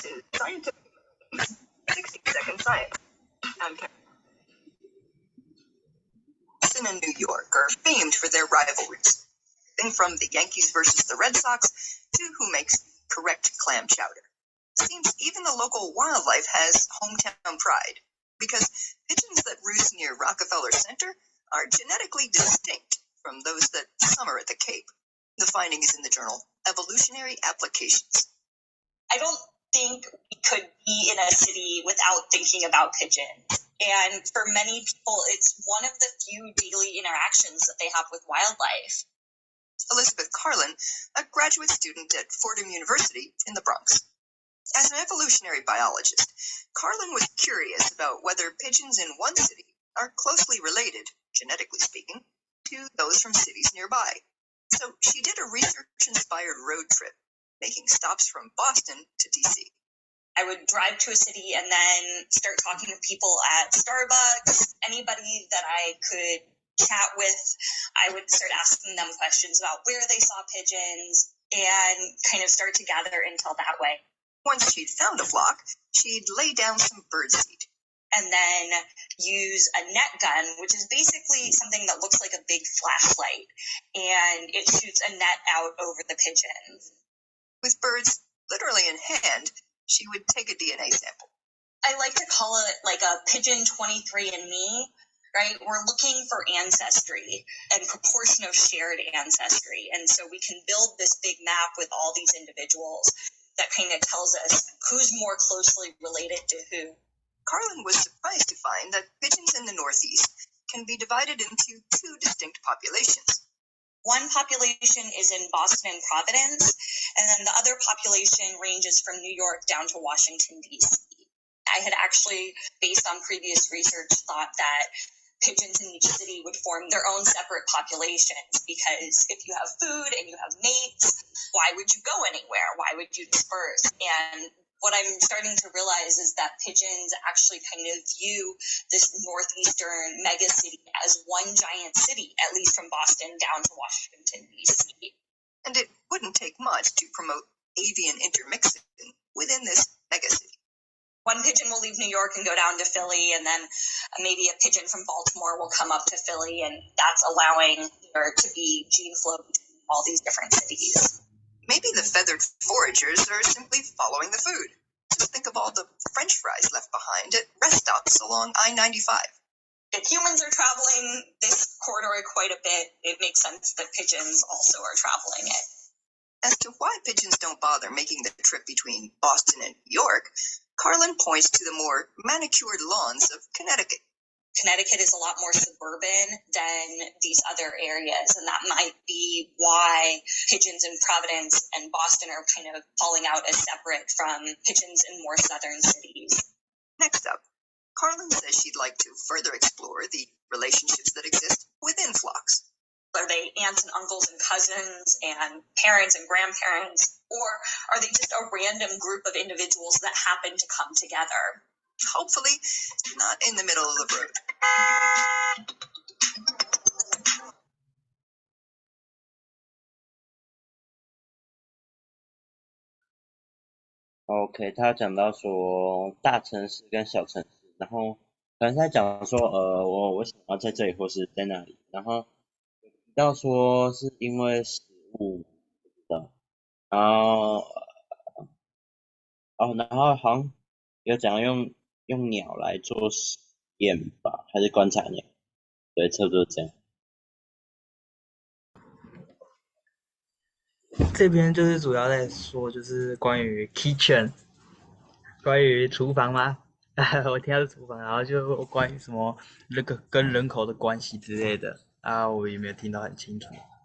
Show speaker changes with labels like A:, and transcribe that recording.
A: is scientific 60-second science. Boston and New York are famed for their rivalries, from the Yankees versus the Red Sox to who makes correct clam chowder. It seems even the local wildlife has hometown pride, because pigeons that roost near Rockefeller Center are genetically distinct from those that summer at the Cape. The finding is in the journal Evolutionary Applications.
B: I don't think we could be in a city without thinking about pigeons. And for many people, it's one of the few daily interactions that they have with wildlife.
A: Elizabeth Carlin, a graduate student at Fordham University in the Bronx. As an evolutionary biologist, Carlin was curious about whether pigeons in one city are closely related, genetically speaking, to those from cities nearby. So she did a research-inspired road trip, making stops from Boston to D.C.
B: I would drive to a city and then start talking to people at Starbucks, anybody that I could chat with. I would start asking them questions about where they saw pigeons and kind of start to gather intel that way.
A: Once she'd found a flock, she'd lay down some birdseed.
B: And then use a net gun, which is basically something that looks like a big flashlight, and it shoots a net out over the pigeons.
A: With birds literally in hand, she would take a DNA sample.
B: I like to call it like a pigeon 23andMe, right? We're looking for ancestry and proportion of shared ancestry. And so we can build this big map with all these individuals that kind of tells us who's more closely related to who.
A: Carlin was surprised to find that pigeons in the Northeast can be divided into two distinct populations.
B: One population is in Boston and Providence, and then the other population ranges from New York down to Washington, D.C. I had actually, based on previous research, thought that pigeons in each city would form their own separate populations, because if you have food and you have mates, why would you go anywhere? Why would you disperse? And what I'm starting to realize is that pigeons actually kind of view this northeastern mega city as one giant city, at least from Boston down to Washington, D.C.
A: And it wouldn't take much to promote avian intermixing within this mega city.
B: One pigeon will leave New York and go down to Philly, and then maybe a pigeon from Baltimore will come up to Philly, and that's allowing there to be gene flow between all these different cities.
A: Maybe the feathered foragers are simply following the food. Just think of all the French fries left behind at rest stops along I-95.
B: If humans are traveling this corridor quite a bit, it makes sense that pigeons also are traveling it.
A: As to why pigeons don't bother making the trip between Boston and New York, Carlin points to the more manicured lawns of Connecticut.
B: Connecticut is a lot more suburban than these other areas, and that might be why pigeons in Providence and Boston are kind of falling out as separate from pigeons in more southern cities.
A: Next up, Carlin says she'd like to further explore the relationships that exist within flocks.
B: Are they aunts and uncles and cousins and parents and grandparents, or are they just a random group of individuals that happen to come together?
A: Hopefully, not in the middle of the road.
C: OK， 他讲到说大城市跟小城市，然后可能他讲说我想要在这里或是在那里，然后提到说是因为食物不知道，然后然后好像有讲用鸟来做实验吧，还是观察鸟？对，差不多这样。
D: 这边就是主要在说，就是关于 kitchen， 关于厨房吗？我听到是厨房，然后就关于什么那个跟人口的关系之类的啊，我也没有听到很清楚。